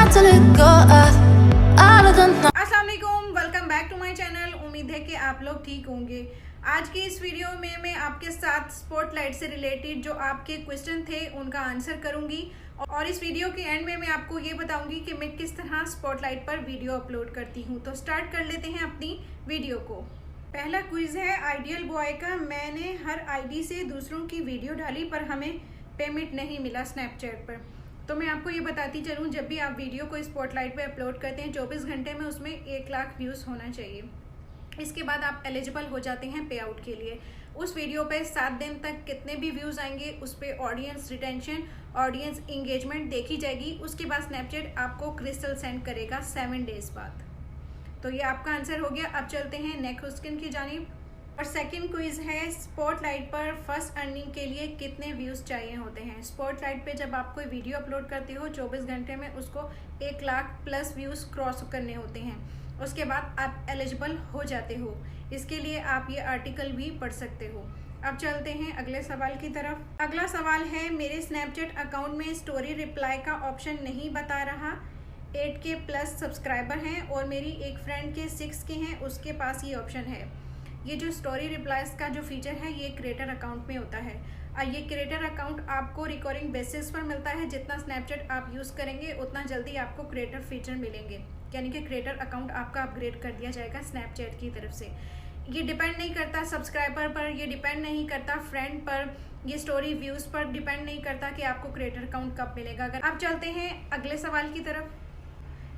to let go of all of the night. अस्सलाम वालेकुम, welcome back to my channel. उम्मीद है कि आप लोग ठीक होंगे। आज की इस वीडियो में मैं आपके साथ स्पॉटलाइट से रिलेटेड जो आपके क्वेश्चन थे उनका आंसर करूंगी और इस वीडियो के एंड में मैं आपको ये बताऊंगी कि मैं किस तरह स्पॉटलाइट पर वीडियो अपलोड करती हूँ। तो स्टार्ट कर लेते हैं अपनी वीडियो को। पहला क्विज है आइडियल बॉय का। मैंने हर आईडी से दूसरों की वीडियो डाली पर हमें पेमेंट नहीं मिला स्नैपचैट पर। तो मैं आपको ये बताती चलूँ, जब भी आप वीडियो को स्पॉटलाइट पे अपलोड करते हैं 24 घंटे में उसमें 1 लाख व्यूज़ होना चाहिए। इसके बाद आप एलिजिबल हो जाते हैं पे आउट के लिए। उस वीडियो पे 7 दिन तक कितने भी व्यूज़ आएंगे उस पर ऑडियंस रिटेंशन, ऑडियंस इंगेजमेंट देखी जाएगी। उसके बाद स्नैपचैट आपको क्रिस्टल सेंड करेगा 7 डेज बाद। तो ये आपका आंसर हो गया। अब चलते हैं नेक्स्ट क्वेश्चन की जानिब। और सेकंड क्विज है स्पॉटलाइट पर फर्स्ट अर्निंग के लिए कितने व्यूज़ चाहिए होते हैं। स्पॉटलाइट पे जब आप कोई वीडियो अपलोड करते हो 24 घंटे में उसको 1 लाख प्लस व्यूज़ क्रॉस करने होते हैं। उसके बाद आप एलिजिबल हो जाते हो। इसके लिए आप ये आर्टिकल भी पढ़ सकते हो। अब चलते हैं अगले सवाल की तरफ। अगला सवाल है, मेरे स्नैपचैट अकाउंट में स्टोरी रिप्लाई का ऑप्शन नहीं बता रहा। 8K प्लस सब्सक्राइबर हैं और मेरी एक फ्रेंड के 6K हैं, उसके पास ये ऑप्शन है। ये जो स्टोरी रिप्लाईज का जो फीचर है ये क्रिएटर अकाउंट में होता है। ये क्रिएटर अकाउंट आपको रिकॉर्डिंग बेसिस पर मिलता है। जितना स्नैपचैट आप यूज़ करेंगे उतना जल्दी आपको क्रिएटर फीचर मिलेंगे, यानी कि क्रिएटर अकाउंट आपका अपग्रेड कर दिया जाएगा स्नैपचैट की तरफ से। ये डिपेंड नहीं करता सब्सक्राइबर पर, ये डिपेंड नहीं करता फ्रेंड पर, ये स्टोरी व्यूज़ पर डिपेंड नहीं करता कि आपको क्रिएटर अकाउंट कब मिलेगा। अगर अब चलते हैं अगले सवाल की तरफ।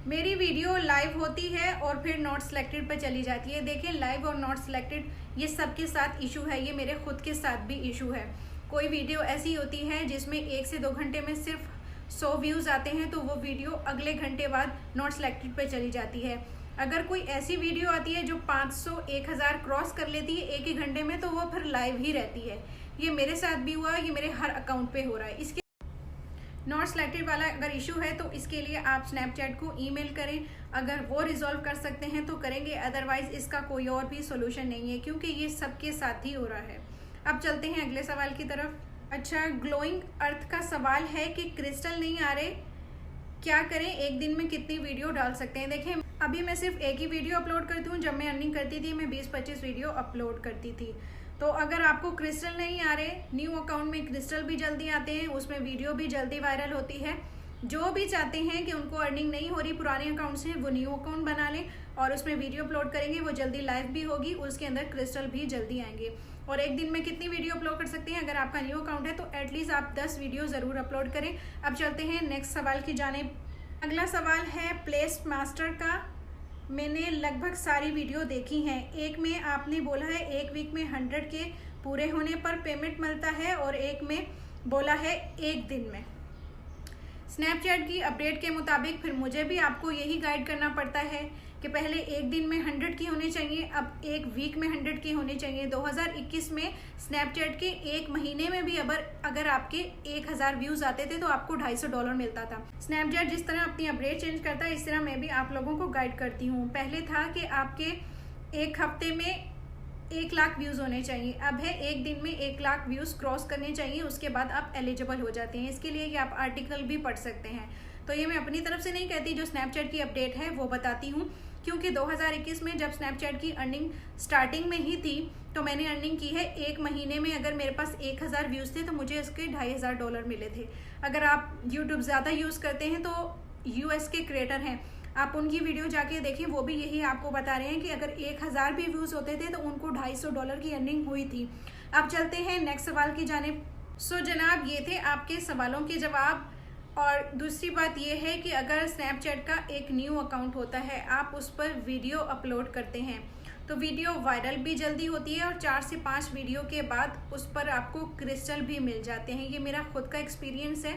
मेरी वीडियो लाइव होती है और फिर नॉट सिलेक्टेड पे चली जाती है। देखिए, लाइव और नॉट सिलेक्टेड ये सबके साथ इशू है, ये मेरे खुद के साथ भी इशू है। कोई वीडियो ऐसी होती है जिसमें 1 से 2 घंटे में सिर्फ 100 व्यूज़ आते हैं तो वो वीडियो अगले घंटे बाद नॉट सिलेक्टेड पे चली जाती है। अगर कोई ऐसी वीडियो आती है जो 500 1000 क्रॉस कर लेती है एक ही घंटे में तो वो फिर लाइव ही रहती है। ये मेरे साथ भी हुआ, ये मेरे हर अकाउंट पे हो रहा है। इसके नॉट सिलेक्टेड वाला अगर इशू है तो इसके लिए आप स्नैपचैट को ईमेल करें। अगर वो रिजॉल्व कर सकते हैं तो करेंगे, अदरवाइज इसका कोई और भी सोल्यूशन नहीं है क्योंकि ये सबके साथ ही हो रहा है। अब चलते हैं अगले सवाल की तरफ। अच्छा, ग्लोइंग अर्थ का सवाल है कि क्रिस्टल नहीं आ रहे, क्या करें, एक दिन में कितनी वीडियो डाल सकते हैं। देखें, अभी मैं सिर्फ एक ही वीडियो अपलोड करती हूँ। जब मैं अर्निंग करती थी मैं 20-25 वीडियो अपलोड करती थी। तो अगर आपको क्रिस्टल नहीं आ रहे, न्यू अकाउंट में क्रिस्टल भी जल्दी आते हैं, उसमें वीडियो भी जल्दी वायरल होती है। जो भी चाहते हैं कि उनको अर्निंग नहीं हो रही पुराने अकाउंट से, वो न्यू अकाउंट बना लें और उसमें वीडियो अपलोड करेंगे, वो जल्दी लाइव भी होगी, उसके अंदर क्रिस्टल भी जल्दी आएंगे। और एक दिन में कितनी वीडियो अपलोड कर सकते हैं, अगर आपका न्यू अकाउंट है तो एटलीस्ट आप 10 वीडियो ज़रूर अपलोड करें। अब चलते हैं नेक्स्ट सवाल की जानिब। अगला सवाल है प्लेस मास्टर का। मैंने लगभग सारी वीडियो देखी हैं। एक में आपने बोला है 1 वीक में 100 के पूरे होने पर पेमेंट मिलता है और एक में बोला है 1 दिन में। स्नैपचैट की अपडेट के मुताबिक फिर मुझे भी आपको यही गाइड करना पड़ता है कि पहले 1 दिन में 100 की होनी चाहिए, अब 1 वीक में 100 की होनी चाहिए। 2021 में स्नैपचैट के 1 महीने में भी अगर आपके 1000 व्यूज़ आते थे तो आपको $250 मिलता था। स्नैपचैट जिस तरह अपनी अपडेट चेंज करता है इस तरह मैं भी आप लोगों को गाइड करती हूँ। पहले था कि आपके 1 हफ्ते में 1 लाख व्यूज़ होने चाहिए, अब है 1 दिन में 1 लाख व्यूज़ क्रॉस करने चाहिए, उसके बाद आप एलिजिबल हो जाते हैं। इसके लिए कि आप आर्टिकल भी पढ़ सकते हैं। तो ये मैं अपनी तरफ से नहीं कहती, जो स्नैपचैट की अपडेट है वो बताती हूँ, क्योंकि 2021 में जब स्नैपचैट की अर्निंग स्टार्टिंग में ही थी तो मैंने अर्निंग की है 1 महीने में। अगर मेरे पास 1000 व्यूज़ थे तो मुझे इसके $2500 मिले थे। अगर आप यूट्यूब ज़्यादा यूज़ करते हैं तो US के क्रिएटर हैं, आप उनकी वीडियो जाके देखें, वो भी यही आपको बता रहे हैं कि अगर 1000 भी व्यूज़ होते थे तो उनको $250 की अर्निंग हुई थी। अब चलते हैं नेक्स्ट सवाल की जानिब। सो जनाब, ये थे आपके सवालों के जवाब। और दूसरी बात ये है कि अगर स्नैपचैट का एक न्यू अकाउंट होता है, आप उस पर वीडियो अपलोड करते हैं तो वीडियो वायरल भी जल्दी होती है और 4 से 5 वीडियो के बाद उस पर आपको क्रिस्टल भी मिल जाते हैं। ये मेरा खुद का एक्सपीरियंस है।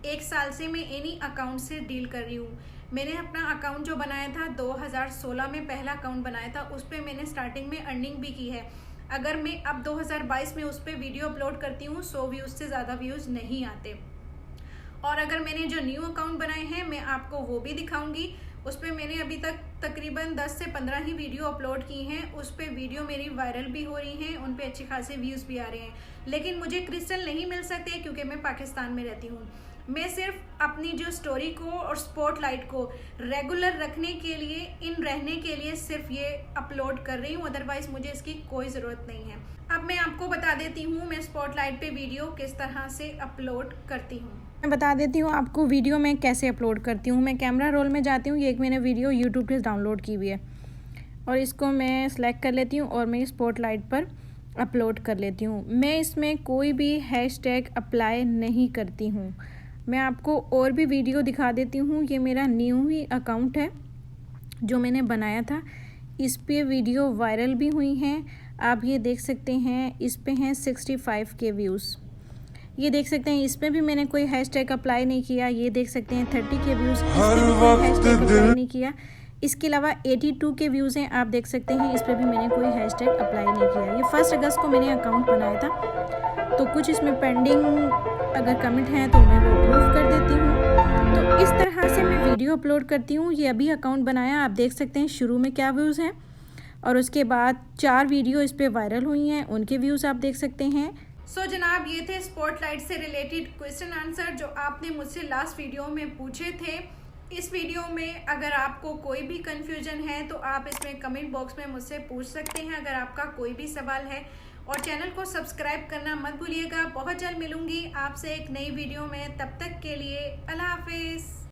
1 साल से मैं इन्हीं अकाउंट से डील कर रही हूँ। मैंने अपना अकाउंट जो बनाया था 2016 में पहला अकाउंट बनाया था, उस पर मैंने स्टार्टिंग में अर्निंग भी की है। अगर मैं अब 2022 में उस पर वीडियो अपलोड करती हूँ 100 व्यूज़ से ज़्यादा व्यूज़ नहीं आते। और अगर मैंने जो न्यू अकाउंट बनाए हैं मैं आपको वो भी दिखाऊंगी। उस पर मैंने अभी तक तकरीबन 10 से 15 ही वीडियो अपलोड की हैं। उस पर वीडियो मेरी वायरल भी हो रही हैं, उन पे अच्छे खासे व्यूज़ भी आ रहे हैं। लेकिन मुझे क्रिस्टल नहीं मिल सकते क्योंकि मैं पाकिस्तान में रहती हूँ। मैं सिर्फ अपनी जो स्टोरी को और स्पॉटलाइट को रेगुलर रखने के लिए, इन रहने के लिए सिर्फ ये अपलोड कर रही हूँ, अदरवाइज मुझे इसकी कोई ज़रूरत नहीं है। अब मैं आपको बता देती हूँ मैं स्पॉटलाइट पे वीडियो किस तरह से अपलोड करती हूँ। मैं बता देती हूँ आपको वीडियो में कैसे अपलोड करती हूँ। मैं कैमरा रोल में जाती हूँ, ये एक मैंने वीडियो यूट्यूब पे डाउनलोड की हुई है और इसको मैं सेलेक्ट कर लेती हूँ और मैं स्पॉटलाइट पर अपलोड कर लेती हूँ। मैं इसमें कोई भी हैशटैग अप्लाई नहीं करती हूँ। मैं आपको और भी वीडियो दिखा देती हूँ। ये मेरा न्यू ही अकाउंट है जो मैंने बनाया था। इस पे वीडियो वायरल भी हुई हैं, आप ये देख सकते हैं। इस पे हैं 65K व्यूज़, ये देख सकते हैं। इस पे भी मैंने कोई हैशटैग अप्लाई नहीं किया। ये देख सकते हैं 30K व्यूज़, इस पे भी कोई हैशटैग अप्लाई नहीं किया। इसके अलावा 82K व्यूज़ हैं, आप देख सकते हैं। इस पे भी मैंने कोई हैशटैग अप्लाई नहीं किया। ये 1 अगस्त को मैंने अकाउंट बनाया था, तो कुछ इसमें पेंडिंग अगर कमेंट है तो मैं वो अप्रूव कर देती हूँ। तो इस तरह से मैं वीडियो अपलोड करती हूँ। ये अभी अकाउंट बनाया, आप देख सकते हैं शुरू में क्या व्यूज़ हैं और उसके बाद 4 वीडियो इस पर वायरल हुई हैं, उनके व्यूज़ आप देख सकते हैं। सो जनाब, ये थे स्पॉटलाइट से रिलेटेड क्वेश्चन आंसर जो आपने मुझसे लास्ट वीडियो में पूछे थे। इस वीडियो में अगर आपको कोई भी कंफ्यूजन है तो आप इसमें कमेंट बॉक्स में मुझसे पूछ सकते हैं अगर आपका कोई भी सवाल है। और चैनल को सब्सक्राइब करना मत भूलिएगा। बहुत जल्द मिलूंगी आपसे एक नई वीडियो में, तब तक के लिए अल्लाह हाफिज़।